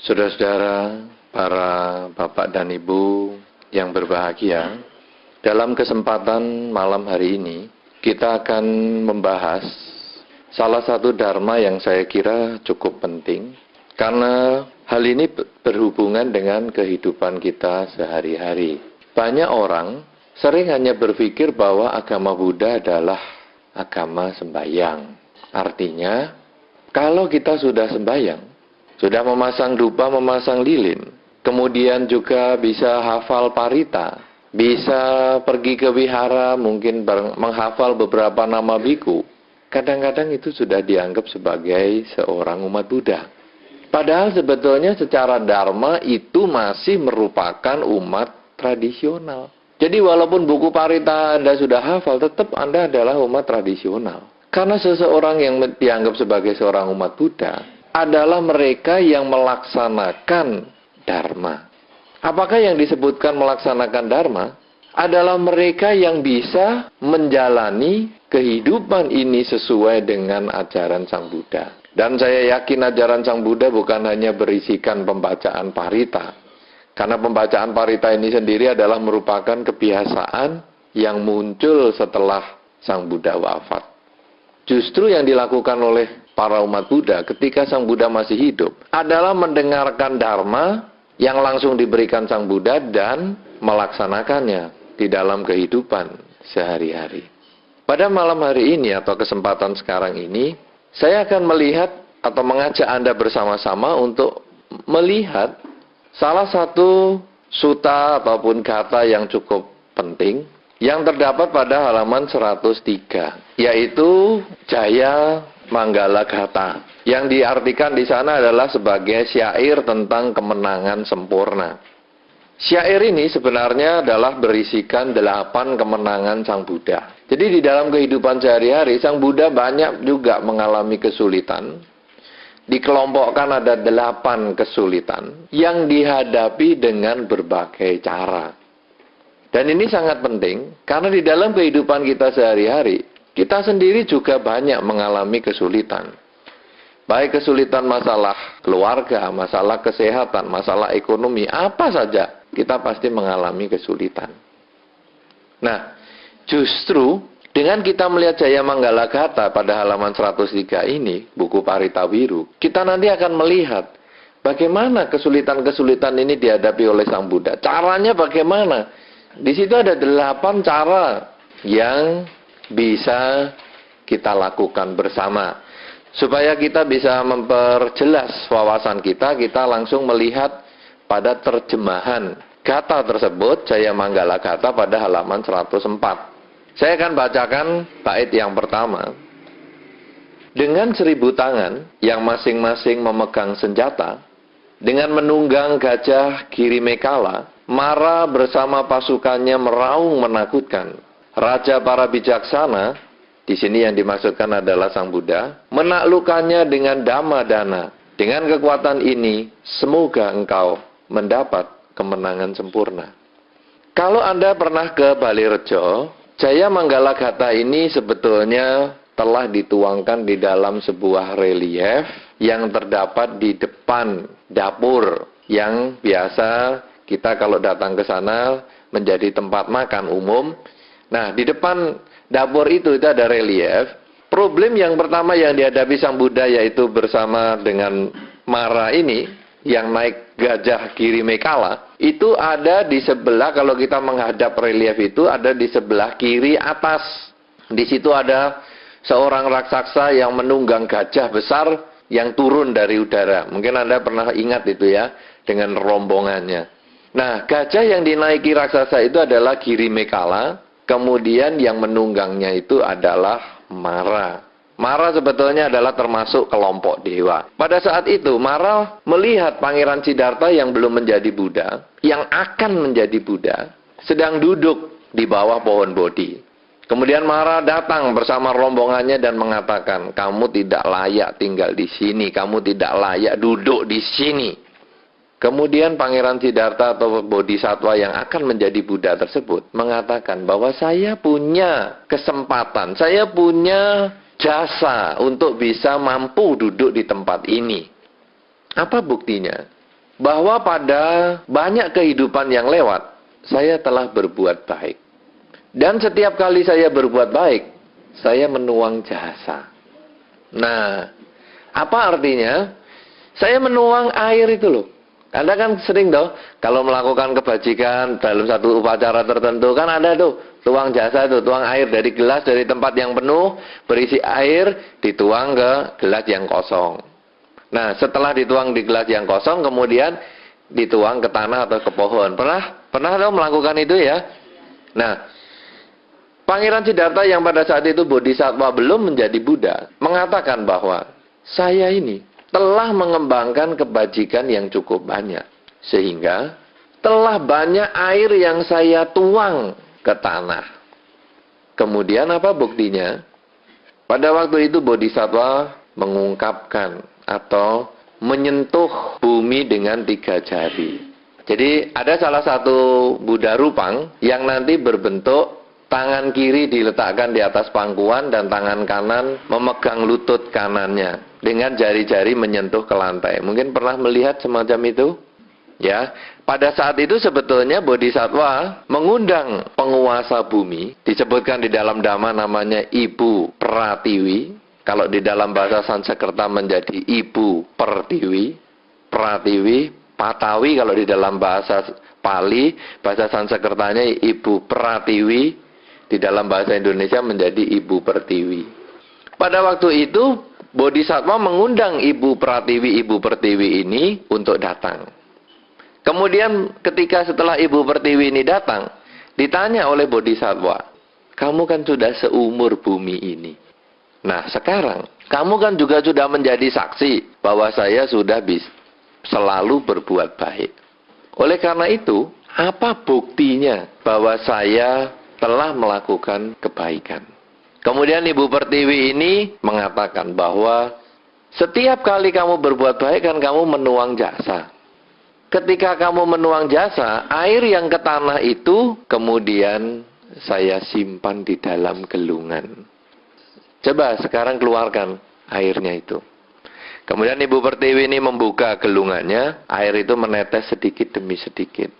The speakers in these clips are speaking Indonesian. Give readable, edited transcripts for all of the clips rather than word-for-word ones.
Saudara-saudara, para bapak dan ibu yang berbahagia, dalam kesempatan malam hari ini, kita akan membahas salah satu dharma yang saya kira cukup penting, karena hal ini berhubungan dengan kehidupan kita sehari-hari. Banyak orang sering hanya berpikir bahwa agama Buddha adalah agama sembahyang. Artinya, kalau kita sudah sembahyang, sudah memasang dupa, memasang lilin, kemudian juga bisa hafal parita, bisa pergi ke wihara, mungkin menghafal beberapa nama biku. Kadang-kadang itu sudah dianggap sebagai seorang umat Buddha. Padahal sebetulnya secara dharma itu masih merupakan umat tradisional. Jadi walaupun buku parita Anda sudah hafal, tetap Anda adalah umat tradisional. Karena seseorang yang dianggap sebagai seorang umat Buddha adalah mereka yang melaksanakan dharma. Apakah yang disebutkan melaksanakan dharma? Adalah mereka yang bisa menjalani kehidupan ini sesuai dengan ajaran Sang Buddha. Dan saya yakin ajaran Sang Buddha bukan hanya berisikan pembacaan parita. Karena pembacaan parita ini sendiri adalah merupakan kebiasaan yang muncul setelah Sang Buddha wafat. Justru yang dilakukan oleh para umat Buddha ketika Sang Buddha masih hidup adalah mendengarkan dharma yang langsung diberikan Sang Buddha dan melaksanakannya di dalam kehidupan sehari-hari. Pada malam hari ini atau kesempatan sekarang ini, saya akan melihat atau mengajak Anda bersama-sama untuk melihat salah satu sutta ataupun kata yang cukup penting yang terdapat pada halaman 103, yaitu Jaya Manggala Gata, yang diartikan di sana adalah sebagai syair tentang kemenangan sempurna. Syair ini sebenarnya adalah berisikan 8 kemenangan Sang Buddha. Jadi di dalam kehidupan sehari-hari, Sang Buddha banyak juga mengalami kesulitan. Dikelompokkan ada 8 kesulitan yang dihadapi dengan berbagai cara. Dan ini sangat penting, karena di dalam kehidupan kita sehari-hari, kita sendiri juga banyak mengalami kesulitan. Baik kesulitan masalah keluarga, masalah kesehatan, masalah ekonomi, apa saja kita pasti mengalami kesulitan. Nah, justru dengan kita melihat Jaya Manggala Gata pada halaman 103 ini, buku Parita Biru, kita nanti akan melihat bagaimana kesulitan-kesulitan ini dihadapi oleh Sang Buddha. Caranya bagaimana? Di situ ada 8 cara yang bisa kita lakukan bersama. Supaya kita bisa memperjelas wawasan kita langsung melihat pada terjemahan kata tersebut, Jaya Manggala Gata pada halaman 104. Saya akan bacakan bait yang pertama. Dengan 1000 tangan yang masing-masing memegang senjata, dengan menunggang gajah Girimekala, Mara bersama pasukannya meraung menakutkan. Raja para bijaksana, di sini yang dimaksudkan adalah Sang Buddha, menaklukkannya dengan Dhammadana. Dengan kekuatan ini, semoga engkau mendapat kemenangan sempurna. Kalau Anda pernah ke Balirejo, Jaya Manggala Gata ini sebetulnya telah dituangkan di dalam sebuah relief yang terdapat di depan dapur yang biasa kita kalau datang ke sana menjadi tempat makan umum. Nah, di depan dapur itu ada relief. Problem yang pertama yang dihadapi Sang Buddha yaitu bersama dengan Mara ini yang naik gajah Girimekala, itu ada di sebelah, kalau kita menghadap relief itu ada di sebelah kiri atas. Di situ ada seorang raksasa yang menunggang gajah besar yang turun dari udara. Mungkin Anda pernah ingat itu ya, dengan rombongannya. Nah, gajah yang dinaiki raksasa itu adalah Girimekala, kemudian yang menunggangnya itu adalah Mara. Mara sebetulnya adalah termasuk kelompok dewa. Pada saat itu, Mara melihat Pangeran Siddhartha yang belum menjadi Buddha, yang akan menjadi Buddha, sedang duduk di bawah pohon Bodhi. Kemudian Mara datang bersama rombongannya dan mengatakan, kamu tidak layak tinggal di sini, kamu tidak layak duduk di sini. Kemudian Pangeran Siddhartha atau Bodhisattva yang akan menjadi Buddha tersebut mengatakan bahwa saya punya kesempatan, saya punya jasa untuk bisa mampu duduk di tempat ini. Apa buktinya? bahwa pada banyak kehidupan yang lewat, saya telah berbuat baik. Dan setiap kali saya berbuat baik, saya menuang jasa. Nah, apa artinya? Saya menuang air itu loh. Anda kan sering toh, kalau melakukan kebajikan dalam satu upacara tertentu, kan ada tuh, tuang jasa itu, tuang air dari gelas, dari tempat yang penuh, berisi air, dituang ke gelas yang kosong. Nah, setelah dituang di gelas yang kosong, kemudian dituang ke tanah atau ke pohon. Pernah toh melakukan itu ya? Nah, Pangeran Siddhartha yang pada saat itu Bodhisattva belum menjadi Buddha, mengatakan bahwa saya ini telah mengembangkan kebajikan yang cukup banyak. Sehingga telah banyak air yang saya tuang ke tanah. Kemudian apa buktinya? Pada waktu itu Bodhisattva mengungkapkan atau menyentuh bumi dengan 3 jari. Jadi ada salah satu Buddha Rupang yang nanti berbentuk tangan kiri diletakkan di atas pangkuan dan tangan kanan memegang lutut kanannya dengan jari-jari menyentuh ke lantai. Mungkin pernah melihat semacam itu? Ya, pada saat itu sebetulnya Bodhisattva mengundang penguasa bumi, disebutkan di dalam Dhamma namanya Ibu Pratiwi. Kalau di dalam bahasa Sanskerta menjadi Ibu Pertiwi, Pratiwi, Patawi kalau di dalam bahasa Pali, bahasa Sanskertanya Ibu Pratiwi, di dalam bahasa Indonesia menjadi Ibu Pertiwi. Pada waktu itu Bodhisattva mengundang Ibu Pertiwi ini untuk datang. Kemudian ketika setelah Ibu Pertiwi ini datang, ditanya oleh Bodhisattva, kamu kan sudah seumur bumi ini. Nah sekarang, kamu kan juga sudah menjadi saksi bahwa saya sudah selalu berbuat baik. Oleh karena itu, apa buktinya bahwa saya telah melakukan kebaikan? Kemudian Ibu Pertiwi ini mengatakan bahwa setiap kali kamu berbuat baik kan kamu menuang jasa. Ketika kamu menuang jasa, air yang ke tanah itu kemudian saya simpan di dalam gelungan. Coba sekarang keluarkan airnya itu. Kemudian Ibu Pertiwi ini membuka gelungannya, air itu menetes sedikit demi sedikit.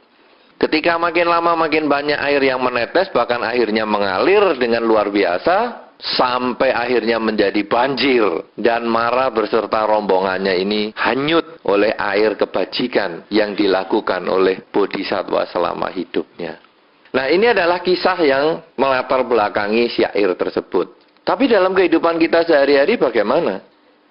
Ketika makin lama makin banyak air yang menetes, bahkan akhirnya mengalir dengan luar biasa, sampai akhirnya menjadi banjir. Dan Mara beserta rombongannya ini hanyut oleh air kebajikan yang dilakukan oleh Bodhisattva selama hidupnya. Nah ini adalah kisah yang melatar belakangi syair tersebut. Tapi dalam kehidupan kita sehari-hari bagaimana?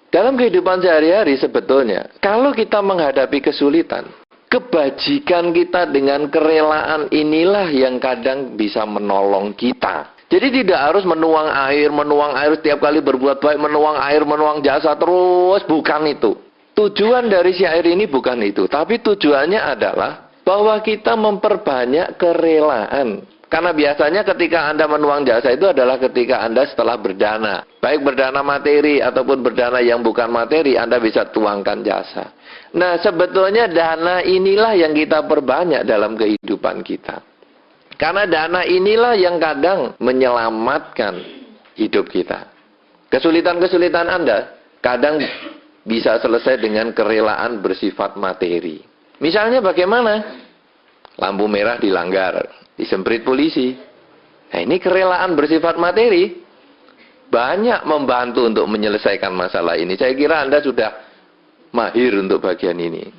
Dalam kehidupan sehari-hari sebetulnya, kalau kita menghadapi kesulitan, kebajikan kita dengan kerelaan inilah yang kadang bisa menolong kita. Jadi tidak harus menuang air setiap kali berbuat baik, menuang air, menuang jasa terus, bukan itu. Tujuan dari syair ini bukan itu, tapi tujuannya adalah bahwa kita memperbanyak kerelaan. Karena biasanya ketika Anda menuang jasa itu adalah ketika Anda setelah berdana. Baik berdana materi ataupun berdana yang bukan materi, Anda bisa tuangkan jasa. Nah sebetulnya dana inilah yang kita perbanyak dalam kehidupan kita. Karena dana inilah yang kadang menyelamatkan hidup kita. Kesulitan-kesulitan Anda kadang bisa selesai dengan kerelaan bersifat materi. Misalnya bagaimana? Lampu merah dilanggar, disemprit polisi. Nah ini kerelaan bersifat materi. Banyak membantu untuk menyelesaikan masalah ini. Saya kira Anda sudah mahir untuk bagian ini.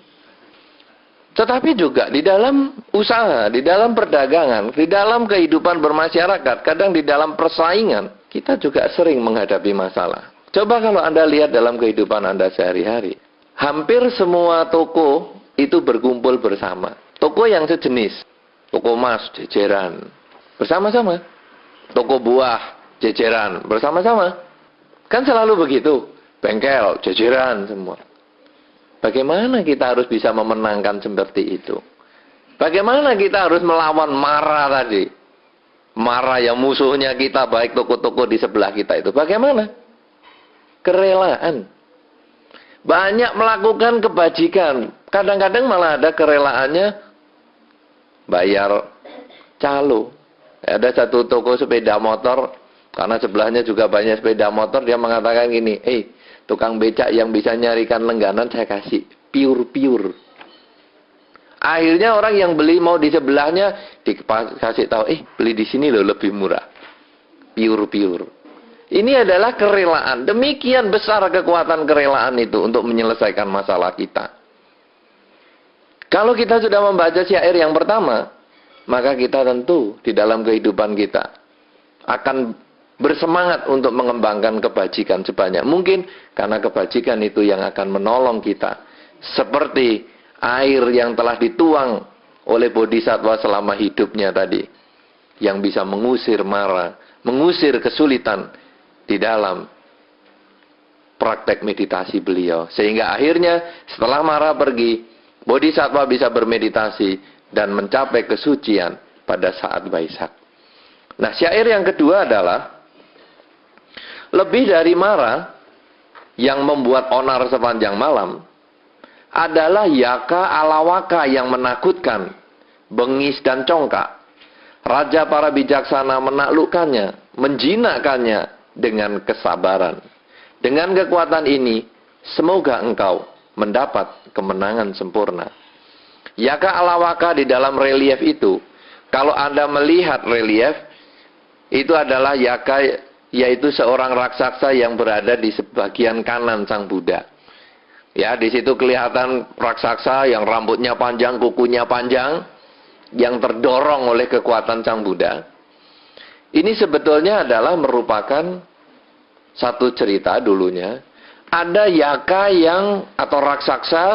Tetapi juga di dalam usaha, di dalam perdagangan, di dalam kehidupan bermasyarakat, kadang di dalam persaingan, kita juga sering menghadapi masalah. Coba kalau Anda lihat dalam kehidupan Anda sehari-hari, hampir semua toko itu berkumpul bersama. Toko yang sejenis, toko emas, jejeran, bersama-sama. Toko buah, jejeran, bersama-sama. Kan selalu begitu, bengkel, jejeran, semua. Bagaimana kita harus bisa memenangkan seperti itu? Bagaimana kita harus melawan Mara tadi? Mara yang musuhnya kita, baik toko-toko di sebelah kita itu. Bagaimana? Kerelaan. Banyak melakukan kebajikan. Kadang-kadang malah ada kerelaannya bayar calo. Ada satu toko sepeda motor, karena sebelahnya juga banyak sepeda motor, dia mengatakan gini, tukang becak yang bisa nyarikan lengganan saya kasih, pure. Akhirnya orang yang beli mau di sebelahnya dikasih tahu, beli di sini loh lebih murah. Pure. Ini adalah kerelaan. Demikian besar kekuatan kerelaan itu untuk menyelesaikan masalah kita. Kalau kita sudah membaca syair yang pertama, maka kita tentu di dalam kehidupan kita akan bersemangat untuk mengembangkan kebajikan sebanyak mungkin, karena kebajikan itu yang akan menolong kita. Seperti air yang telah dituang oleh bodhisattva selama hidupnya tadi, yang bisa mengusir mara, mengusir kesulitan di dalam praktek meditasi beliau. Sehingga akhirnya setelah mara pergi, bodhisattva bisa bermeditasi dan mencapai kesucian pada saat Waisak. Nah, syair yang kedua adalah lebih dari mara yang membuat onar sepanjang malam adalah yaka alawaka yang menakutkan, bengis dan congkak. Raja para bijaksana menaklukkannya, menjinakkannya dengan kesabaran. Dengan kekuatan ini, semoga engkau mendapat kemenangan sempurna. Yaka alawaka di dalam relief itu, kalau Anda melihat relief, itu adalah yaka, yaitu seorang raksasa yang berada di sebagian kanan Sang Buddha. Ya, di situ kelihatan raksasa yang rambutnya panjang, kukunya panjang, yang terdorong oleh kekuatan Sang Buddha. Ini sebetulnya adalah merupakan satu cerita dulunya. Ada yaka atau raksasa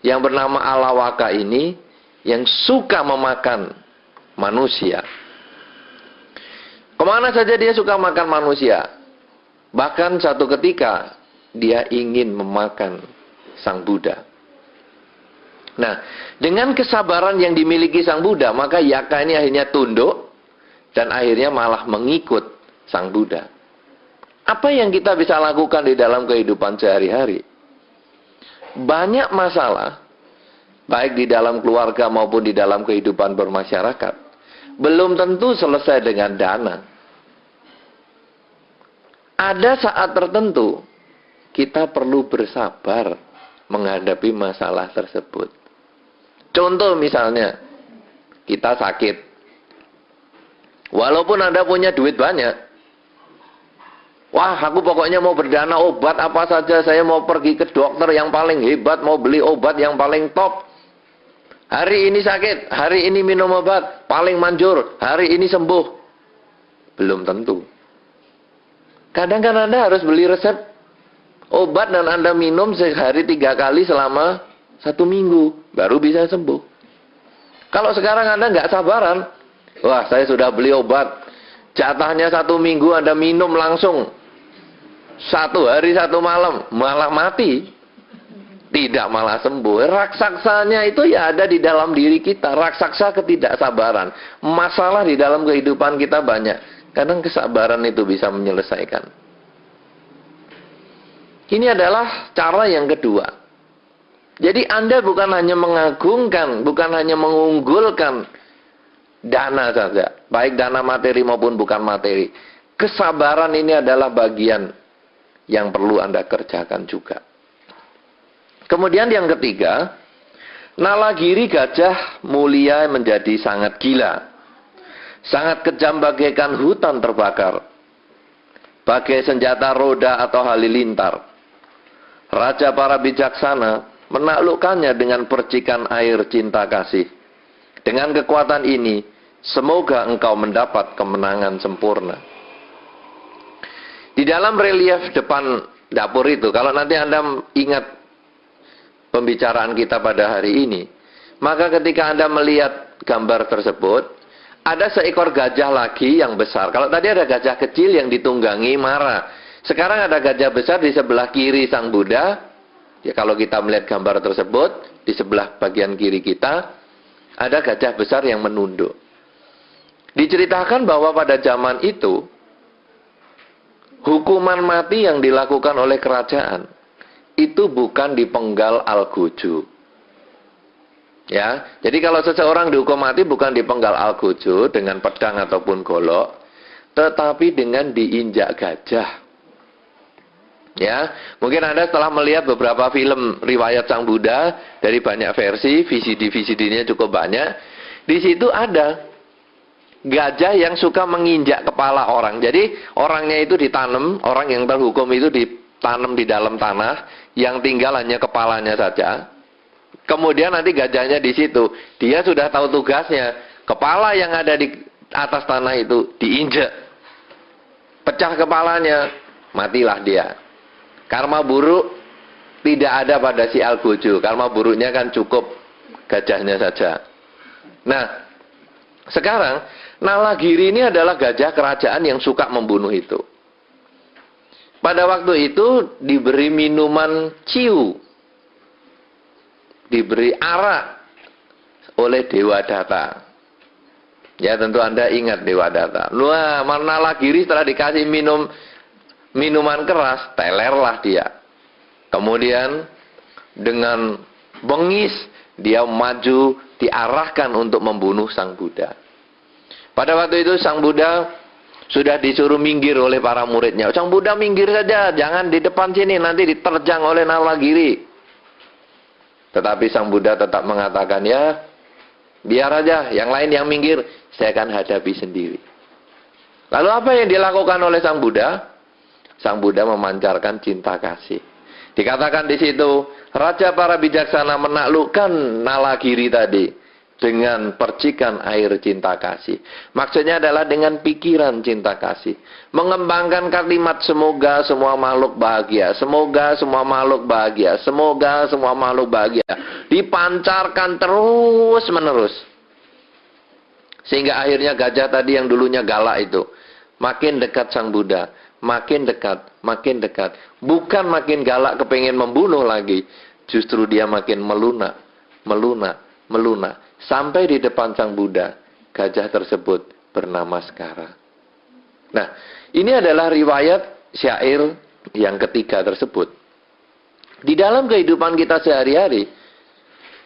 yang bernama Alawaka ini yang suka memakan manusia. Kemana saja dia suka makan manusia. Bahkan satu ketika dia ingin memakan Sang Buddha. Nah, dengan kesabaran yang dimiliki Sang Buddha, maka yaka ini akhirnya tunduk dan akhirnya malah mengikut Sang Buddha. Apa yang kita bisa lakukan di dalam kehidupan sehari-hari? Banyak masalah, baik di dalam keluarga maupun di dalam kehidupan bermasyarakat, belum tentu selesai dengan dana. Ada saat tertentu kita perlu bersabar menghadapi masalah tersebut. Contoh misalnya, kita sakit. Walaupun Anda punya duit banyak. Wah, aku pokoknya mau berdana obat apa saja. Saya mau pergi ke dokter yang paling hebat, mau beli obat yang paling top. Hari ini sakit, hari ini minum obat, paling manjur, hari ini sembuh. Belum tentu. Kadang-kadang Anda harus beli resep obat dan Anda minum sehari 3 kali selama 1 minggu, baru bisa sembuh. Kalau sekarang Anda nggak sabaran, wah saya sudah beli obat, jatahnya 1 minggu Anda minum langsung, 1 hari 1 malam, malah mati. Tidak malah sembuh. Raksasanya itu ya ada di dalam diri kita, raksasa ketidaksabaran. Masalah di dalam kehidupan kita banyak, kadang kesabaran itu bisa menyelesaikan. Ini adalah cara yang kedua. Jadi Anda bukan hanya mengagungkan, bukan hanya mengunggulkan dana saja, baik dana materi maupun bukan materi. Kesabaran ini adalah bagian yang perlu Anda kerjakan juga. Kemudian yang ketiga, nalagiri gajah mulia menjadi sangat gila. Sangat kejam bagaikan hutan terbakar, bagai senjata roda atau halilintar. Raja para bijaksana menaklukkannya dengan percikan air cinta kasih. Dengan kekuatan ini, semoga engkau mendapat kemenangan sempurna. Di dalam relief depan dapur itu, kalau nanti Anda ingat pembicaraan kita pada hari ini, maka ketika Anda melihat gambar tersebut, ada seekor gajah lagi yang besar. Kalau tadi ada gajah kecil yang ditunggangi Mara, sekarang ada gajah besar di sebelah kiri Sang Buddha. Ya, kalau kita melihat gambar tersebut, di sebelah bagian kiri kita ada gajah besar yang menunduk. Diceritakan bahwa pada zaman itu hukuman mati yang dilakukan oleh kerajaan itu bukan dipenggal algojo. Ya, jadi kalau seseorang dihukum mati bukan dipenggal algojo dengan pedang ataupun golok, tetapi dengan diinjak gajah. Ya, mungkin Anda setelah melihat beberapa film riwayat Sang Buddha dari banyak versi, VCD-VCD-nya cukup banyak. Di situ ada gajah yang suka menginjak kepala orang. Jadi orangnya itu ditanam, orang yang terhukum itu ditanam di dalam tanah, yang tinggal hanya kepalanya saja. Kemudian nanti gajahnya di situ, dia sudah tahu tugasnya. Kepala yang ada di atas tanah itu diinjak, pecah kepalanya, matilah dia. Karma buruk tidak ada pada si Algojo. Karma buruknya kan cukup gajahnya saja. Nah, sekarang Nalagiri ini adalah gajah kerajaan yang suka membunuh itu. Pada waktu itu diberi minuman ciu, diberi arak oleh Dewa Data. Ya, tentu Anda ingat Dewa Data. Wah, Nalagiri setelah dikasih minuman keras, telerlah dia. Kemudian dengan bengis dia maju, diarahkan untuk membunuh Sang Buddha. Pada waktu itu Sang Buddha sudah disuruh minggir oleh para muridnya. Sang Buddha minggir saja, jangan di depan sini, nanti diterjang oleh Nalagiri. Tetapi Sang Buddha tetap mengatakan, ya biar aja, yang lain yang minggir, saya akan hadapi sendiri. Lalu apa yang dilakukan oleh Sang Buddha? Sang Buddha memancarkan cinta kasih. Dikatakan di situ, Raja para bijaksana menaklukkan Nalagiri tadi dengan percikan air cinta kasih. Maksudnya adalah dengan pikiran cinta kasih. Mengembangkan kalimat semoga semua makhluk bahagia. Semoga semua makhluk bahagia. Semoga semua makhluk bahagia. Dipancarkan terus menerus. Sehingga akhirnya gajah tadi yang dulunya galak itu makin dekat Sang Buddha. Makin dekat, makin dekat. Bukan makin galak kepengen membunuh lagi. Justru dia makin melunak, melunak, melunak. Sampai di depan Sang Buddha, gajah tersebut bernama Skara. Nah, ini adalah riwayat syair yang ketiga tersebut. Di dalam kehidupan kita sehari-hari,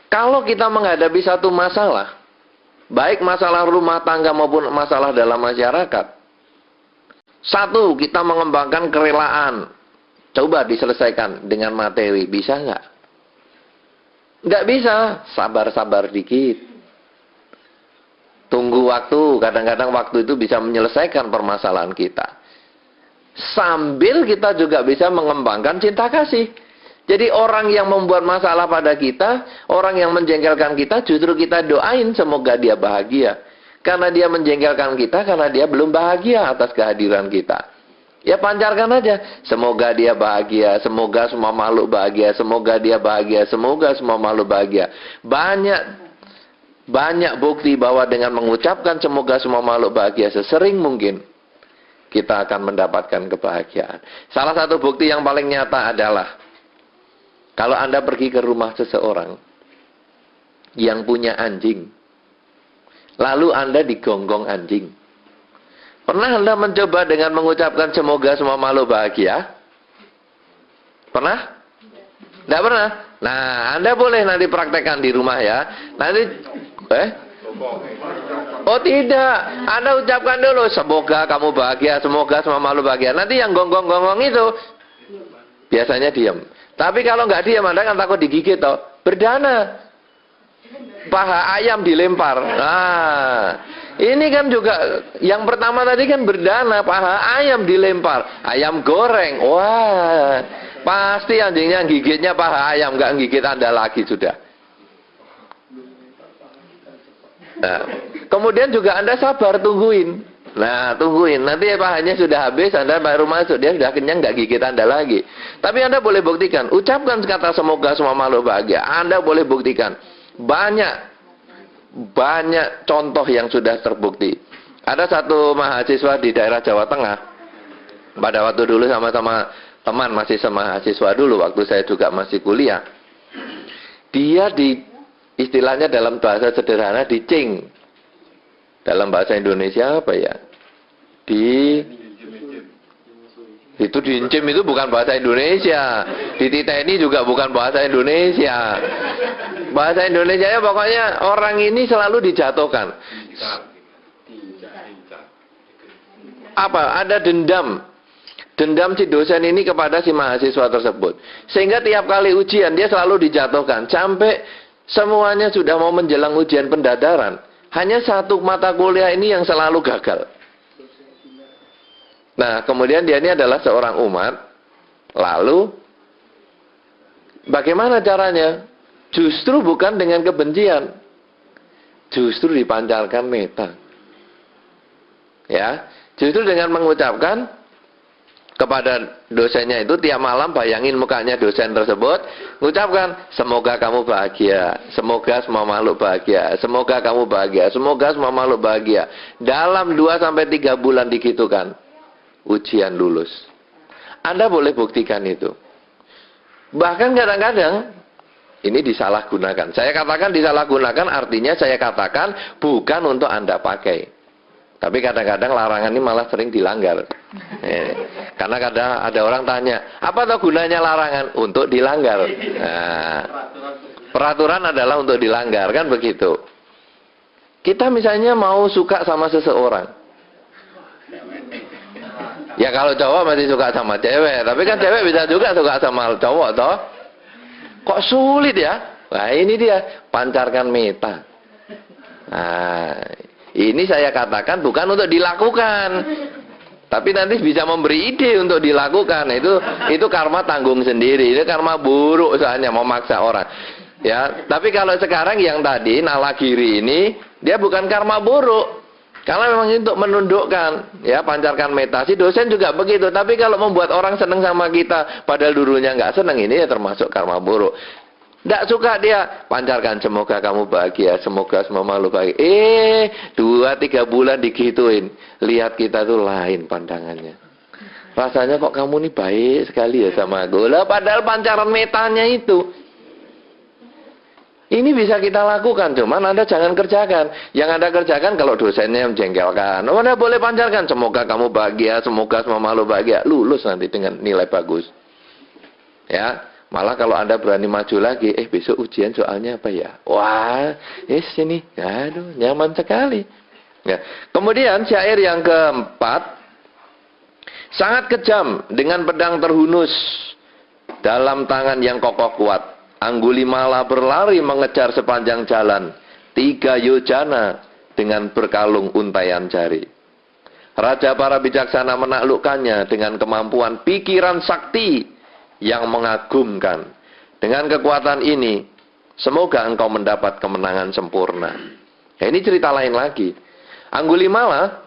kalau kita menghadapi satu masalah, baik masalah rumah tangga maupun masalah dalam masyarakat, satu, kita mengembangkan kerelaan. Coba diselesaikan dengan materi, bisa nggak? Nggak bisa, sabar-sabar dikit. Tunggu waktu, kadang-kadang waktu itu bisa menyelesaikan permasalahan kita. Sambil kita juga bisa mengembangkan cinta kasih. Jadi orang yang membuat masalah pada kita, orang yang menjengkelkan kita, justru kita doain semoga dia bahagia. Karena dia menjengkelkan kita, karena dia belum bahagia atas kehadiran kita. Ya pancarkan aja. Semoga dia bahagia, semoga semua makhluk bahagia, semoga dia bahagia, semoga semua makhluk bahagia. Banyak bukti bahwa dengan mengucapkan semoga semua makhluk bahagia sesering mungkin, kita akan mendapatkan kebahagiaan. Salah satu bukti yang paling nyata adalah, kalau Anda pergi ke rumah seseorang yang punya anjing, lalu Anda digonggong anjing. Pernah Anda mencoba dengan mengucapkan semoga semua makhluk bahagia? Pernah? Tidak pernah? Nah, Anda boleh nanti praktekkan di rumah ya. Nanti, oh tidak, Anda ucapkan dulu semoga kamu bahagia, semoga semua makhluk bahagia. Nanti yang gonggong-gonggong itu biasanya diam. Tapi kalau nggak diam, Anda kan takut digigit toh. Berdana. Paha ayam dilempar. Nah, ini kan juga yang pertama tadi kan berdana, paha ayam dilempar, ayam goreng. Wah, pasti anjingnya gigitnya paha ayam, nggak gigit Anda lagi sudah. Nah, kemudian juga Anda sabar tungguin. Nah, tungguin. Nanti pahanya sudah habis, Anda baru masuk, dia sudah kenyang, nggak gigit Anda lagi. Tapi Anda boleh buktikan, ucapkan kata semoga semua makhluk bahagia. Anda boleh buktikan. Banyak contoh yang sudah terbukti. Ada satu mahasiswa di daerah Jawa Tengah. Pada waktu dulu sama-sama teman, masih mahasiswa dulu, waktu saya juga masih kuliah. Dia istilahnya dalam bahasa sederhana dicing. Dalam bahasa Indonesia apa ya? Itu diincim itu bukan bahasa Indonesia. Dititeni juga bukan bahasa Indonesia. Bahasa Indonesia ya pokoknya orang ini selalu dijatuhkan. Apa? Ada dendam. dendam si dosen ini kepada si mahasiswa tersebut. Sehingga tiap kali ujian dia selalu dijatuhkan. Sampai semuanya sudah mau menjelang ujian pendadaran. Hanya satu mata kuliah ini yang selalu gagal. Nah, kemudian dia ini adalah seorang umat. Lalu, bagaimana caranya? Justru bukan dengan kebencian. Justru dipancarkan meta. Ya, justru dengan mengucapkan kepada dosennya itu tiap malam bayangin mukanya dosen tersebut, mengucapkan semoga kamu bahagia, semoga semua makhluk bahagia, semoga kamu bahagia, semoga semua makhluk bahagia. Dalam 2-3 bulan digitukan, ujian lulus. Anda boleh buktikan itu. Bahkan kadang-kadang ini disalahgunakan. Saya katakan disalahgunakan artinya saya katakan bukan untuk Anda pakai. Tapi kadang-kadang larangan ini malah sering dilanggar. Karena kadang ada orang tanya, apa tuh gunanya larangan? Untuk dilanggar. Nah, peraturan adalah untuk dilanggar, kan begitu. Kita misalnya mau suka sama seseorang. Ya kalau cowok masih suka sama cewek, tapi kan cewek bisa juga suka sama cowok toh. Kok sulit ya? Nah ini dia, pancarkan meta. Nah, ini saya katakan bukan untuk dilakukan, tapi nanti bisa memberi ide untuk dilakukan. Itu karma tanggung sendiri, itu karma buruk soalnya memaksa orang. Ya, tapi kalau sekarang yang tadi nalagiri ini dia bukan karma buruk, karena memang untuk menundukkan, ya pancarkan meta. Si dosen juga begitu. Tapi kalau membuat orang senang sama kita, padahal dulunya nggak senang, ini ya termasuk karma buruk. Tidak suka dia, pancarkan semoga kamu bahagia, semoga semua makhluk bahagia. 2-3 bulan digituin, lihat kita tuh lain pandangannya. Rasanya kok kamu nih baik sekali ya sama aku. Lah padahal pancaran metanya itu. Ini bisa kita lakukan, cuman Anda jangan kerjakan. Yang Anda kerjakan kalau dosennya menjengkelkan. Anda boleh pancarkan semoga kamu bahagia, semoga semua makhluk bahagia. Lulus nanti dengan nilai bagus. Ya. Malah kalau Anda berani maju lagi, besok ujian soalnya apa ya? Wah, sini, aduh, nyaman sekali. Ya. Kemudian syair yang keempat, sangat kejam dengan pedang terhunus dalam tangan yang kokoh kuat. Anggulimala berlari mengejar sepanjang jalan, 3 yojana dengan berkalung untaian jari. Raja para bijaksana menaklukkannya dengan kemampuan pikiran sakti yang mengagumkan. Dengan kekuatan ini, semoga engkau mendapat kemenangan sempurna. Ya, ini cerita lain lagi. Anggulimala,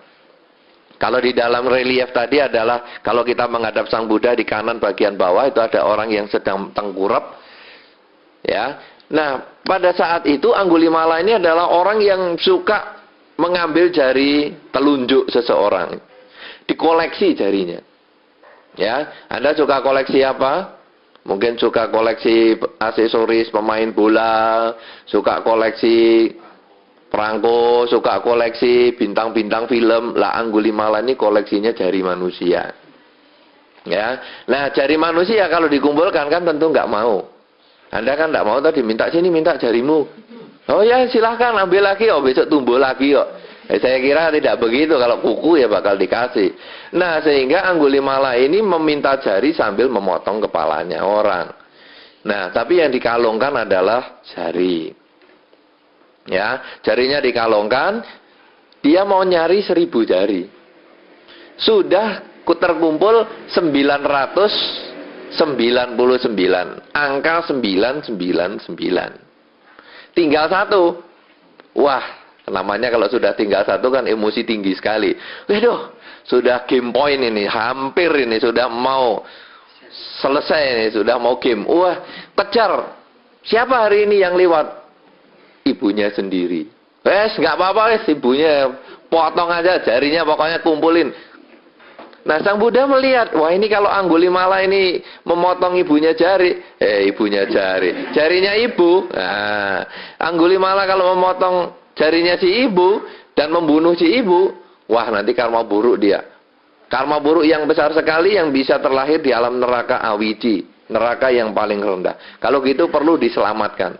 kalau di dalam relief tadi adalah, kalau kita menghadap Sang Buddha di kanan bagian bawah, itu ada orang yang sedang tengkurap. Ya, nah pada saat itu Anggulimala ini adalah orang yang suka mengambil jari telunjuk seseorang. Dikoleksi jarinya. Ya, Anda suka koleksi apa? Mungkin suka koleksi aksesoris pemain bola, suka koleksi perangko, suka koleksi bintang-bintang film. Lah Anggulimala ini koleksinya jari manusia. Ya, nah jari manusia kalau dikumpulkan kan tentu nggak mau. Anda kan nggak mau tadi minta sini, minta jarimu. Oh ya silahkan ambil lagi, besok tumbuh lagi kok. Saya kira tidak begitu, kalau kuku ya bakal dikasih. Nah sehingga Anggulimala ini meminta jari sambil memotong kepalanya orang. Nah tapi yang dikalungkan adalah jari. Ya, jarinya dikalungkan, dia mau nyari 1000 jari. Sudah terkumpul 999, angka 999. Tinggal 1. Wah, namanya kalau sudah tinggal 1 kan emosi tinggi sekali. Waduh, sudah game point ini, hampir ini sudah mau selesai ini, sudah mau game. Wah, kejar. Siapa hari ini yang lewat? Ibunya sendiri. Nggak apa-apa, ibunya potong aja jarinya, pokoknya kumpulin. Nah, Sang Buddha melihat, wah ini kalau Anggulimala ini memotong ibunya jari, ibunya jari, jarinya ibu. Nah, Anggulimala kalau memotong jarinya si ibu dan membunuh si ibu, wah nanti karma buruk dia. Karma buruk yang besar sekali yang bisa terlahir di alam neraka awiji, neraka yang paling rendah. Kalau gitu perlu diselamatkan.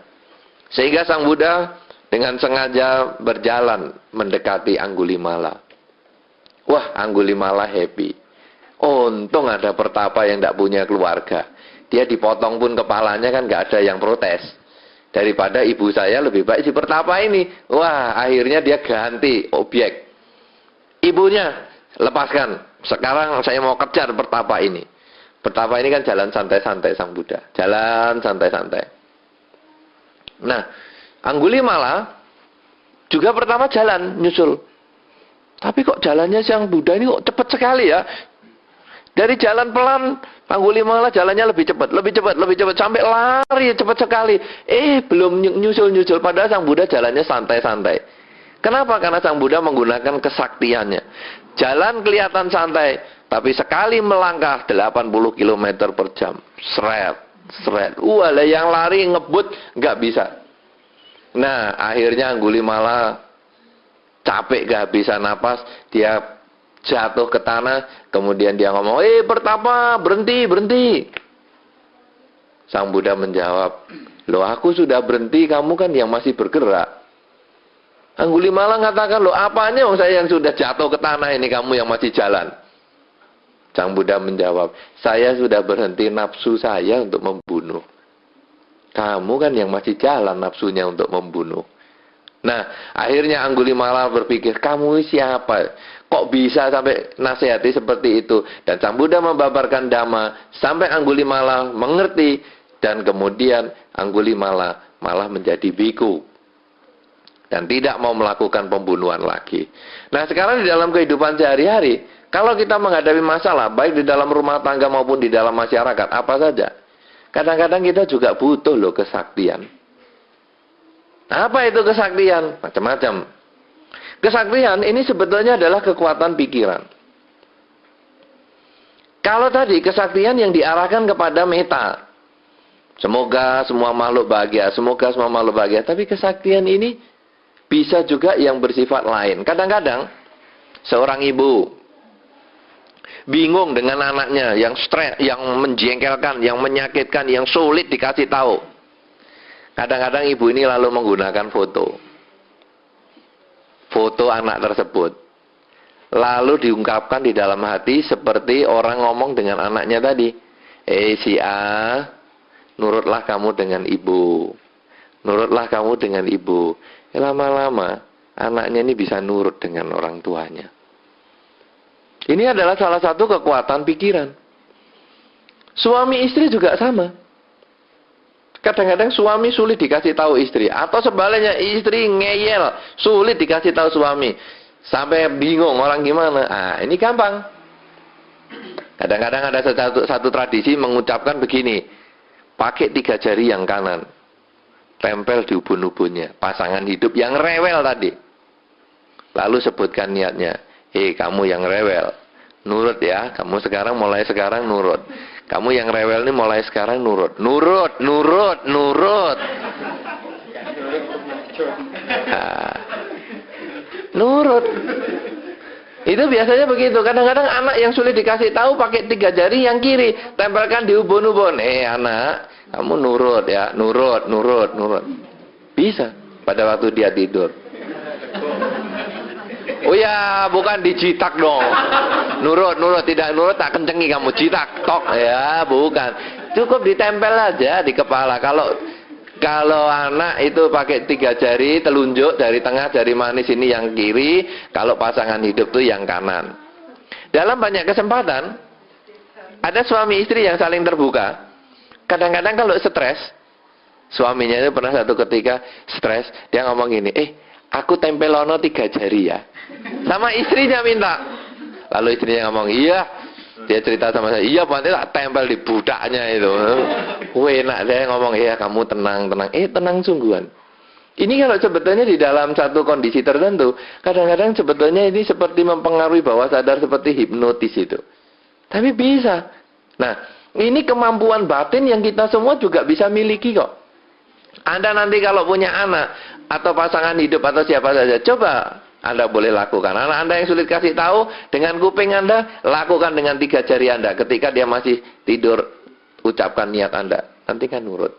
Sehingga Sang Buddha dengan sengaja berjalan mendekati Anggulimala. Wah, Anggulimala happy. Untung ada pertapa yang tidak punya keluarga. Dia dipotong pun kepalanya kan nggak ada yang protes. Daripada ibu saya lebih baik si pertapa ini. Wah, akhirnya dia ganti objek. Ibunya, lepaskan. Sekarang saya mau kejar pertapa ini. Pertapa ini kan jalan santai-santai Sang Buddha. Jalan santai-santai. Nah, Anggulimala juga pertama jalan, nyusul. Tapi kok jalannya Sang Buddha ini kok cepat sekali ya. Dari jalan pelan, Anggulimala jalannya lebih cepat, lebih cepat, lebih cepat. Sampai lari cepat sekali. Belum nyusul-nyusul. Padahal Sang Buddha jalannya santai-santai. Kenapa? Karena Sang Buddha menggunakan kesaktiannya. Jalan kelihatan santai, tapi sekali melangkah 80 km per jam. Seret, seret. Lah yang lari ngebut nggak bisa. Nah, akhirnya Anggulimala capek kehabisan napas, dia jatuh ke tanah, kemudian dia ngomong, pertapa, berhenti, berhenti. Sang Buddha menjawab, loh aku sudah berhenti, kamu kan yang masih bergerak. Anggulimala mengatakan, loh apanya saya yang sudah jatuh ke tanah ini, kamu yang masih jalan. Sang Buddha menjawab, saya sudah berhenti nafsu saya untuk membunuh. Kamu kan yang masih jalan nafsunya untuk membunuh. Nah, akhirnya Anggulimala berpikir, kamu siapa? Kok bisa sampai nasihati seperti itu? Dan Sang Buddha membabarkan Dhamma sampai Anggulimala mengerti. Dan kemudian Anggulimala malah menjadi biku. Dan tidak mau melakukan pembunuhan lagi. Nah, sekarang di dalam kehidupan sehari-hari, kalau kita menghadapi masalah, baik di dalam rumah tangga maupun di dalam masyarakat, apa saja, kadang-kadang kita juga butuh loh kesaktian. Apa itu kesaktian? Macam-macam. Kesaktian ini sebetulnya adalah kekuatan pikiran. Kalau tadi kesaktian yang diarahkan kepada meta, semoga semua makhluk bahagia, semoga semua makhluk bahagia. Tapi kesaktian ini bisa juga yang bersifat lain. Kadang-kadang seorang ibu bingung dengan anaknya yang stres, yang menjengkelkan, yang menyakitkan, yang sulit dikasih tahu. Kadang-kadang ibu ini lalu menggunakan foto anak tersebut. Lalu diungkapkan di dalam hati seperti orang ngomong dengan anaknya tadi. Si A, nurutlah kamu dengan ibu. Nurutlah kamu dengan ibu. Lama-lama anaknya ini bisa nurut dengan orang tuanya. Ini adalah salah satu kekuatan pikiran. Suami istri juga sama. Kadang-kadang suami sulit dikasih tahu istri. Atau sebaliknya istri ngeyel, sulit dikasih tahu suami. Sampai bingung orang gimana. Ini gampang. Kadang-kadang ada satu tradisi mengucapkan begini. Pakai 3 jari yang kanan. Tempel di ubun-ubunnya. Pasangan hidup yang rewel tadi. Lalu sebutkan niatnya. Kamu yang rewel. Nurut ya. Kamu mulai sekarang nurut. Kamu yang rewel ini mulai sekarang nurut. Nurut, nurut, nurut. Nurut. Itu biasanya begitu. Kadang-kadang anak yang sulit dikasih tahu pakai 3 jari yang kiri. Tempelkan di ubun-ubun. Anak, kamu nurut ya. Nurut, nurut, nurut. Bisa pada waktu dia tidur. Oh ya, bukan dijitak dong. Nurut, nurut, tidak nurut tak kencengi kamu jitak, tok ya, bukan. Cukup ditempel aja di kepala. Kalau anak itu pakai 3 jari, telunjuk dari tengah jari manis ini yang kiri, kalau pasangan hidup itu yang kanan. Dalam banyak kesempatan ada suami istri yang saling terbuka. Kadang-kadang kalau stres, suaminya itu pernah satu ketika stres, dia ngomong gini, aku tempelono 3 jari ya. Sama istrinya minta. Lalu istrinya ngomong, iya. Dia cerita sama saya, iya nanti tak tempel di budaknya itu. Enak dia ngomong, iya kamu tenang, tenang. Tenang sungguhan. Ini kalau sebetulnya di dalam satu kondisi tertentu, kadang-kadang sebetulnya ini seperti mempengaruhi bawah sadar seperti hipnotis itu. Tapi bisa. Nah, ini kemampuan batin yang kita semua juga bisa miliki kok. Anda nanti kalau punya anak atau pasangan hidup atau siapa saja, coba Anda boleh lakukan. Anak Anda yang sulit kasih tahu, dengan kuping Anda, lakukan dengan 3 jari Anda. Ketika dia masih tidur, ucapkan niat Anda. Nanti kan nurut.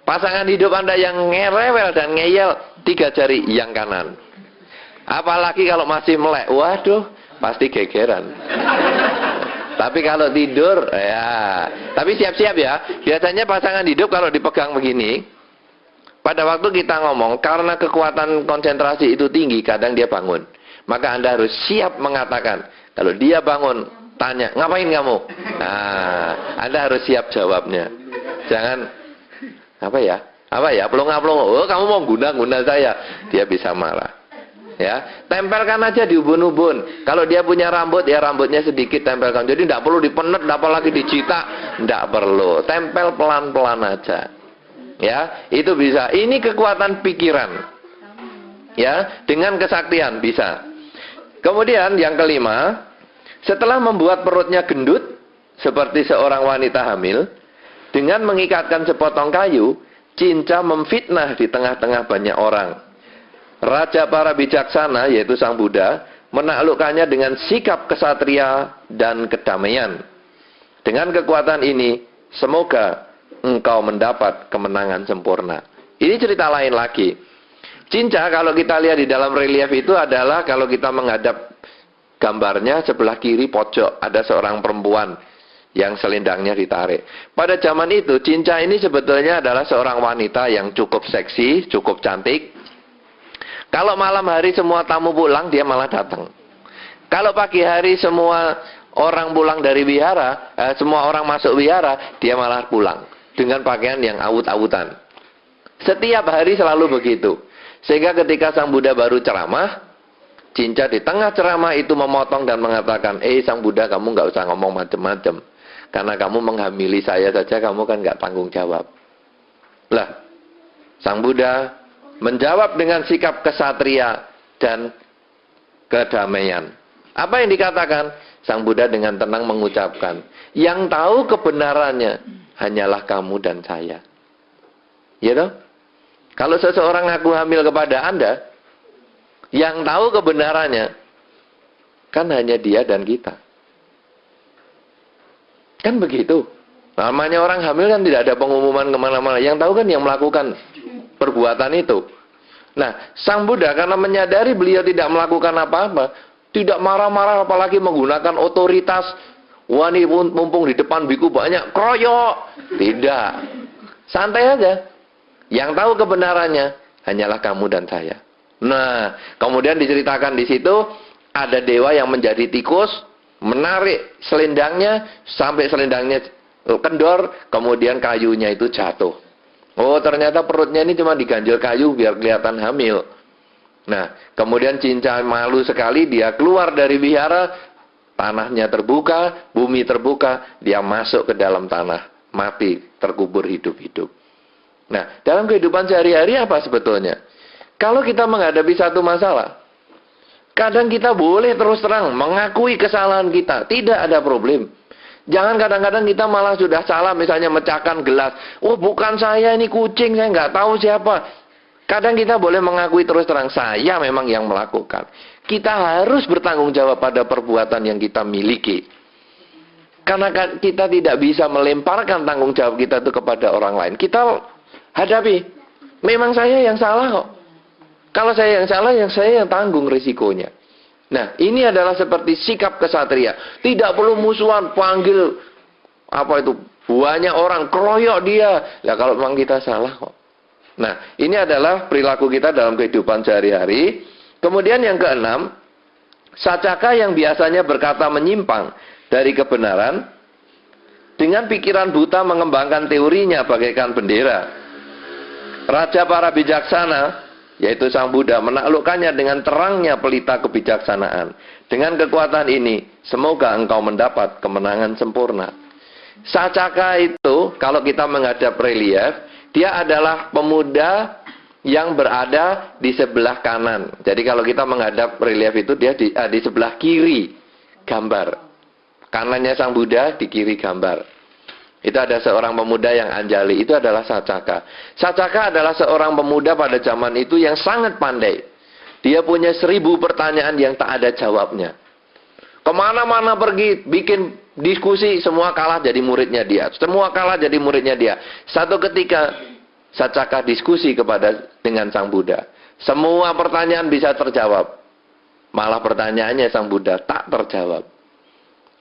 Pasangan hidup Anda yang ngerewel dan ngeyel, 3 jari yang kanan. Apalagi kalau masih melek, waduh, pasti gegeran. Tapi kalau tidur, ya. Tapi siap-siap ya. Biasanya pasangan hidup kalau dipegang begini, pada waktu kita ngomong, karena kekuatan konsentrasi itu tinggi, kadang dia bangun. Maka Anda harus siap mengatakan. Kalau dia bangun, tanya, ngapain kamu? Nah, Anda harus siap jawabnya. Jangan, apa ya, pelonga-pelonga, oh kamu mau guna-guna saya. Dia bisa marah. Ya, tempelkan aja di ubun-ubun. Kalau dia punya rambut, ya rambutnya sedikit tempelkan. Jadi tidak perlu dipenet, apalagi dicita, tidak perlu. Tempel pelan-pelan aja. Ya, itu bisa. Ini kekuatan pikiran. Ya, dengan kesaktian bisa. Kemudian yang kelima, setelah membuat perutnya gendut seperti seorang wanita hamil, dengan mengikatkan sepotong kayu, cinca memfitnah di tengah-tengah banyak orang. Raja para bijaksana, yaitu Sang Buddha, menaklukkannya dengan sikap kesatria dan kedamaian. Dengan kekuatan ini, semoga engkau mendapat kemenangan sempurna. Ini cerita lain lagi. Cinca, kalau kita lihat di dalam relief itu adalah, kalau kita menghadap gambarnya, sebelah kiri pojok ada seorang perempuan yang selendangnya ditarik. Pada zaman itu, Cinca ini sebetulnya adalah seorang wanita yang cukup seksi, cukup cantik. Kalau malam hari semua tamu pulang, dia malah datang. Kalau pagi hari semua orang pulang dari wihara, semua orang masuk wihara, dia malah pulang. Dengan pakaian yang awut-awutan. Setiap hari selalu begitu. Sehingga ketika Sang Buddha baru ceramah, Cinca di tengah ceramah itu memotong dan mengatakan, Sang Buddha, kamu nggak usah ngomong macam-macam. Karena kamu menghamili saya saja, kamu kan nggak tanggung jawab. Lah, Sang Buddha menjawab dengan sikap kesatria dan kedamaian. Apa yang dikatakan? Sang Buddha dengan tenang mengucapkan, yang tahu kebenarannya hanyalah kamu dan saya. Ya toh? Kalau seseorang ngaku hamil kepada Anda, yang tahu kebenarannya kan hanya dia dan kita. Kan begitu. Namanya orang hamil kan tidak ada pengumuman kemana-mana. Yang tahu kan yang melakukan perbuatan itu. Nah, Sang Buddha karena menyadari beliau tidak melakukan apa-apa, tidak marah-marah apalagi menggunakan otoritas. Wah, ini mumpung di depan biku banyak, kroyok. Tidak. Santai aja. Yang tahu kebenarannya hanyalah kamu dan saya. Nah, kemudian diceritakan di situ ada dewa yang menjadi tikus, menarik selendangnya sampai selendangnya kendor, kemudian kayunya itu jatuh. Oh, ternyata perutnya ini cuma diganjel kayu biar kelihatan hamil. Nah, kemudian Cinca malu sekali, dia keluar dari wihara, tanahnya terbuka, bumi terbuka, dia masuk ke dalam tanah, mati, terkubur hidup-hidup. Nah, dalam kehidupan sehari-hari apa sebetulnya? Kalau kita menghadapi satu masalah, kadang kita boleh terus terang mengakui kesalahan kita, tidak ada problem. Jangan kadang-kadang kita malah sudah salah, misalnya mecahkan gelas. Oh, bukan saya, ini kucing, saya nggak tahu siapa. Kadang kita boleh mengakui terus terang, saya memang yang melakukan. Kita harus bertanggung jawab pada perbuatan yang kita miliki. Karena kita tidak bisa melemparkan tanggung jawab kita itu kepada orang lain. Kita hadapi, memang saya yang salah kok. Kalau saya yang salah, saya yang tanggung risikonya. Nah, ini adalah seperti sikap kesatria. Tidak perlu musuhan, panggil apa itu banyak orang, keroyok dia. Ya kalau memang kita salah kok. Nah, ini adalah perilaku kita dalam kehidupan sehari-hari. Kemudian yang keenam, Sacaka yang biasanya berkata menyimpang dari kebenaran, dengan pikiran buta mengembangkan teorinya bagaikan bendera. Raja para bijaksana, yaitu Sang Buddha, menaklukkannya dengan terangnya pelita kebijaksanaan. Dengan kekuatan ini, semoga engkau mendapat kemenangan sempurna. Sacaka itu, kalau kita menghadap relief, dia adalah pemuda yang berada di sebelah kanan. Jadi kalau kita menghadap relief itu, dia di sebelah kiri gambar. Kanannya Sang Buddha, di kiri gambar. Itu ada seorang pemuda yang anjali, itu adalah Sacaka. Sacaka adalah seorang pemuda pada zaman itu yang sangat pandai. Dia punya 1000 pertanyaan yang tak ada jawabnya. Kemana-mana pergi, bikin diskusi, semua kalah jadi muridnya dia. Semua kalah jadi muridnya dia. Satu ketika, Sacaka diskusi dengan Sang Buddha. Semua pertanyaan bisa terjawab. Malah pertanyaannya Sang Buddha tak terjawab.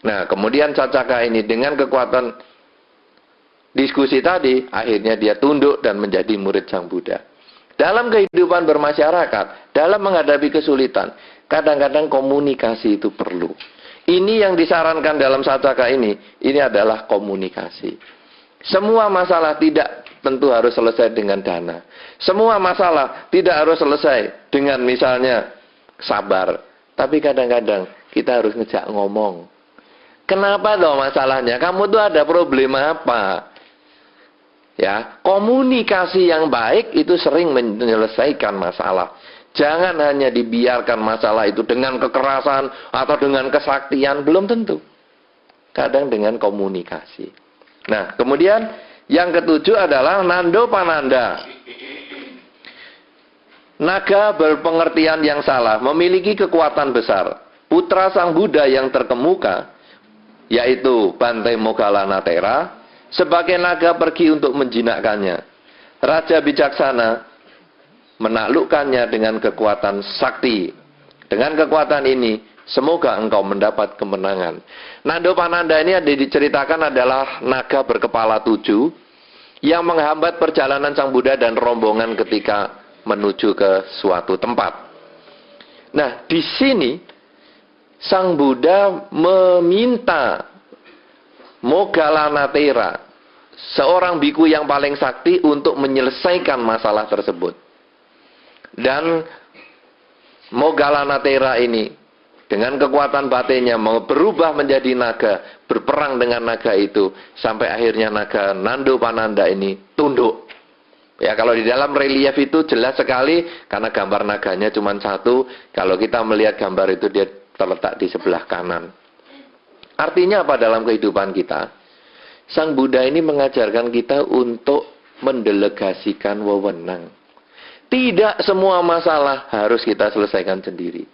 Nah, kemudian Cacaka ini dengan kekuatan diskusi tadi, akhirnya dia tunduk dan menjadi murid Sang Buddha. Dalam kehidupan bermasyarakat, dalam menghadapi kesulitan, kadang-kadang komunikasi itu perlu. Ini yang disarankan dalam Cacaka ini adalah komunikasi. Semua masalah tidak tentu harus selesai dengan dana. Semua masalah tidak harus selesai dengan misalnya sabar. Tapi kadang-kadang kita harus ngejak ngomong. Kenapa dong masalahnya? Kamu tuh ada problema apa? Ya, komunikasi yang baik itu sering menyelesaikan masalah. Jangan hanya dibiarkan masalah itu dengan kekerasan atau dengan kesaktian, belum tentu. Kadang dengan komunikasi. Nah, kemudian yang ketujuh adalah Nando Pananda. Naga berpengertian yang salah, memiliki kekuatan besar. Putra Sang Buddha yang terkemuka, yaitu Bante Moggallana-Thera, sebagai naga pergi untuk menjinakkannya. Raja bijaksana menaklukkannya dengan kekuatan sakti. Dengan kekuatan ini, semoga engkau mendapat kemenangan. Nando Pananda ini diceritakan adalah naga berkepala 7 yang menghambat perjalanan Sang Buddha dan rombongan ketika menuju ke suatu tempat. Nah, di sini Sang Buddha meminta Moggallana-Thera, seorang biku yang paling sakti, untuk menyelesaikan masalah tersebut. Dan Moggallana-Thera ini dengan kekuatan batinnya mau berubah menjadi naga, berperang dengan naga itu, sampai akhirnya naga Nando Pananda ini tunduk. Ya, kalau di dalam relief itu jelas sekali, karena gambar naganya cuma satu. Kalau kita melihat gambar itu, dia terletak di sebelah kanan. Artinya apa dalam kehidupan kita? Sang Buddha ini mengajarkan kita untuk mendelegasikan wewenang. Tidak semua masalah harus kita selesaikan sendiri.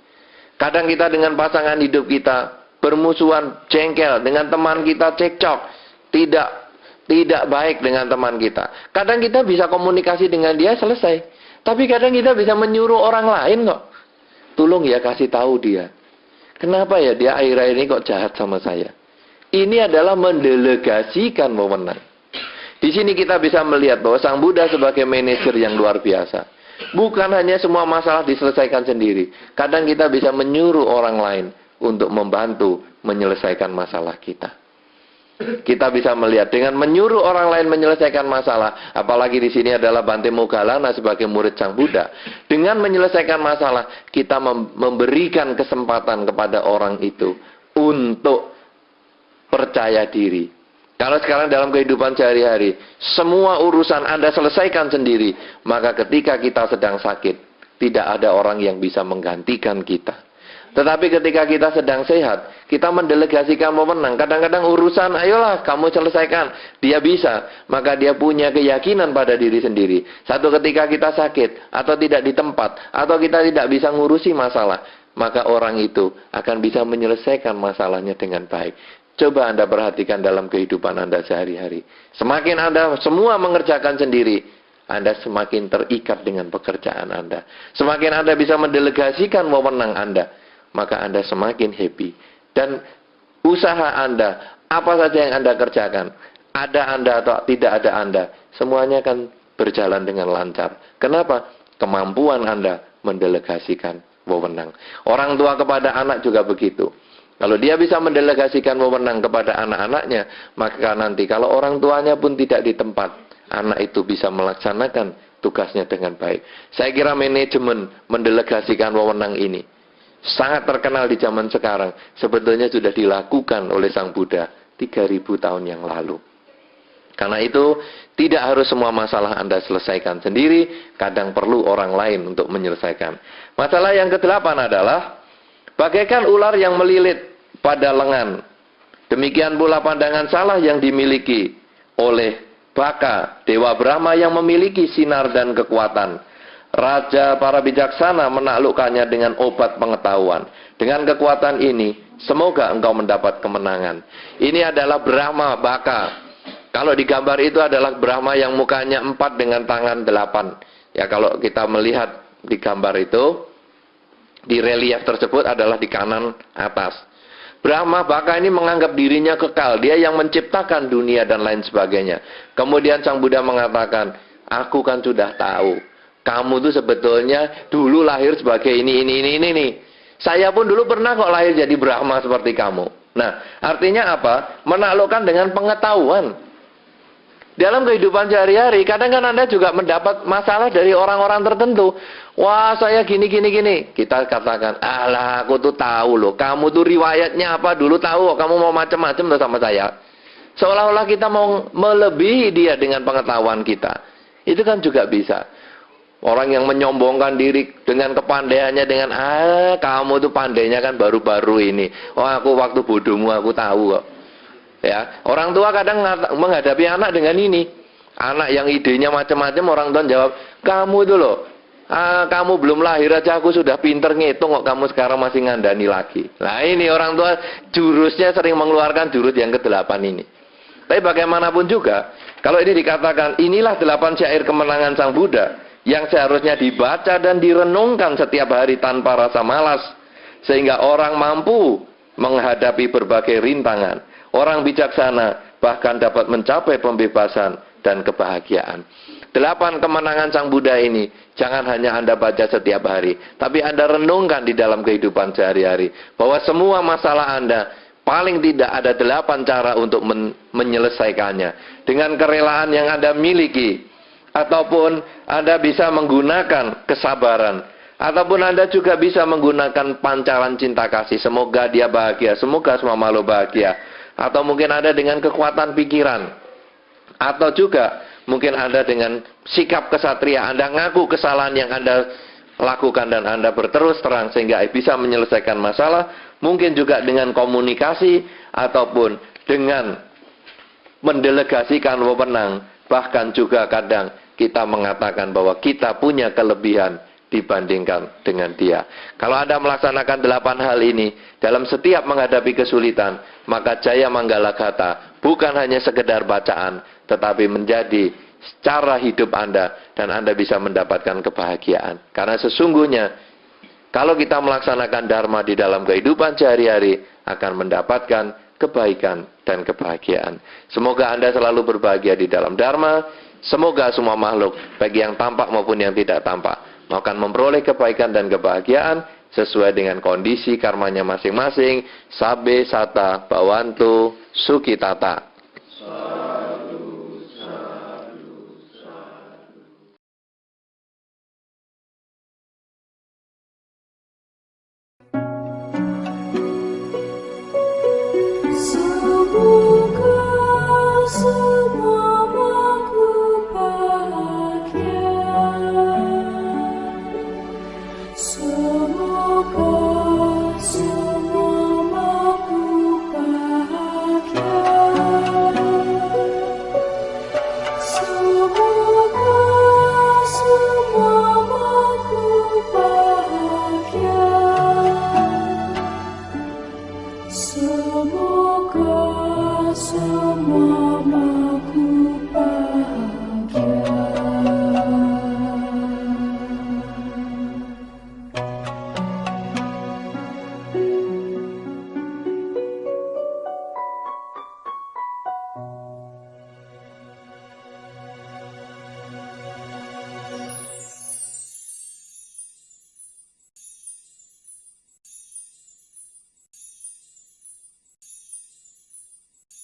Kadang kita dengan pasangan hidup kita bermusuhan, jengkel, dengan teman kita cekcok, tidak baik dengan teman kita. Kadang kita bisa komunikasi dengan dia, selesai. Tapi kadang kita bisa menyuruh orang lain kok. Tolong ya, kasih tahu dia. Kenapa ya dia akhir-akhir ini kok jahat sama saya? Ini adalah mendelegasikan wewenang. Di sini kita bisa melihat bahwa Sang Buddha sebagai manajer yang luar biasa. Bukan hanya semua masalah diselesaikan sendiri. Kadang kita bisa menyuruh orang lain untuk membantu menyelesaikan masalah kita. Kita bisa melihat dengan menyuruh orang lain menyelesaikan masalah, apalagi di sini adalah Bante Moggallana sebagai murid Sang Buddha. Dengan menyelesaikan masalah, kita memberikan kesempatan kepada orang itu untuk percaya diri. Kalau sekarang dalam kehidupan sehari-hari, semua urusan Anda selesaikan sendiri, maka ketika kita sedang sakit, tidak ada orang yang bisa menggantikan kita. Tetapi ketika kita sedang sehat, kita mendelegasikan wewenang. Kadang-kadang urusan, ayolah kamu selesaikan. Dia bisa, maka dia punya keyakinan pada diri sendiri. Satu ketika kita sakit, atau tidak di tempat, atau kita tidak bisa ngurusi masalah, maka orang itu akan bisa menyelesaikan masalahnya dengan baik. Coba Anda perhatikan dalam kehidupan Anda sehari-hari. Semakin Anda semua mengerjakan sendiri, Anda semakin terikat dengan pekerjaan Anda. Semakin Anda bisa mendelegasikan wewenang Anda, maka Anda semakin happy. Dan usaha Anda, apa saja yang Anda kerjakan, ada Anda atau tidak ada Anda, semuanya akan berjalan dengan lancar. Kenapa? Kemampuan Anda mendelegasikan wewenang. Orang tua kepada anak juga begitu. Kalau dia bisa mendelegasikan wewenang kepada anak-anaknya, maka nanti kalau orang tuanya pun tidak di tempat, anak itu bisa melaksanakan tugasnya dengan baik. Saya kira manajemen mendelegasikan wewenang ini sangat terkenal di zaman sekarang. Sebetulnya sudah dilakukan oleh Sang Buddha 3000 tahun yang lalu. Karena itu, tidak harus semua masalah Anda selesaikan sendiri. Kadang perlu orang lain untuk menyelesaikan. Masalah yang ke-8 adalah bagaikan ular yang melilit pada lengan. Demikian pula pandangan salah yang dimiliki oleh Baka, Dewa Brahma yang memiliki sinar dan kekuatan. Raja para bijaksana menaklukkannya dengan obat pengetahuan. Dengan kekuatan ini, semoga engkau mendapat kemenangan. Ini adalah Brahma Baka. Kalau di gambar itu adalah Brahma yang mukanya 4 dengan tangan 8. Ya, kalau kita melihat di gambar itu, di relief tersebut adalah di kanan atas. Brahma Baka ini menganggap dirinya kekal, dia yang menciptakan dunia dan lain sebagainya. Kemudian Sang Buddha mengatakan, aku kan sudah tahu, kamu tuh sebetulnya dulu lahir sebagai ini. Saya pun dulu pernah kok lahir jadi Brahma seperti kamu. Nah, artinya apa? Menaklukkan dengan pengetahuan. Dalam kehidupan sehari-hari, kadang kan Anda juga mendapat masalah dari orang-orang tertentu. Wah, saya gini. Kita katakan, alah, aku tuh tahu loh. Kamu tuh riwayatnya apa dulu tahu. Kamu mau macam-macam loh sama saya. Seolah-olah kita mau melebihi dia dengan pengetahuan kita. Itu kan juga bisa. Orang yang menyombongkan diri dengan kepandaiannya dengan, kamu tuh pandainya kan baru-baru ini. Oh, aku waktu bodohmu aku tahu kok. Ya, orang tua kadang menghadapi anak dengan ini. Anak yang idenya macam-macam, orang tua jawab, kamu itu loh, kamu belum lahir aja aku sudah pinter ngitung kok, kamu sekarang masih ngandani lagi. Nah ini orang tua jurusnya sering mengeluarkan jurus yang ke-8 ini. Tapi bagaimanapun juga, kalau ini dikatakan, inilah 8 syair kemenangan Sang Buddha, yang seharusnya dibaca dan direnungkan setiap hari tanpa rasa malas, sehingga orang mampu menghadapi berbagai rintangan. Orang bijaksana bahkan dapat mencapai pembebasan dan kebahagiaan. 8 kemenangan Sang Buddha ini jangan hanya Anda baca setiap hari, tapi Anda renungkan di dalam kehidupan sehari-hari. Bahwa semua masalah Anda, paling tidak ada 8 cara untuk menyelesaikannya. Dengan kerelaan yang Anda miliki, ataupun Anda bisa menggunakan kesabaran, ataupun Anda juga bisa menggunakan pancaran cinta kasih. Semoga dia bahagia, semoga semua makhluk bahagia. Atau mungkin Anda dengan kekuatan pikiran. Atau juga mungkin Anda dengan sikap kesatria. Anda ngaku kesalahan yang Anda lakukan dan Anda berterus terang sehingga bisa menyelesaikan masalah. Mungkin juga dengan komunikasi ataupun dengan mendelegasikan wewenang. Bahkan juga kadang kita mengatakan bahwa kita punya kelebihan dibandingkan dengan dia. Kalau Anda melaksanakan 8 hal ini dalam setiap menghadapi kesulitan, maka Jaya Manggalagata bukan hanya sekedar bacaan, tetapi menjadi cara hidup Anda dan Anda bisa mendapatkan kebahagiaan. Karena sesungguhnya kalau kita melaksanakan dharma di dalam kehidupan sehari-hari akan mendapatkan kebaikan dan kebahagiaan. Semoga Anda selalu berbahagia di dalam dharma. Semoga semua makhluk, baik yang tampak maupun yang tidak tampak, akan memperoleh kebaikan dan kebahagiaan sesuai dengan kondisi karmanya masing-masing. Sabe Sata Bawantu Sukitata.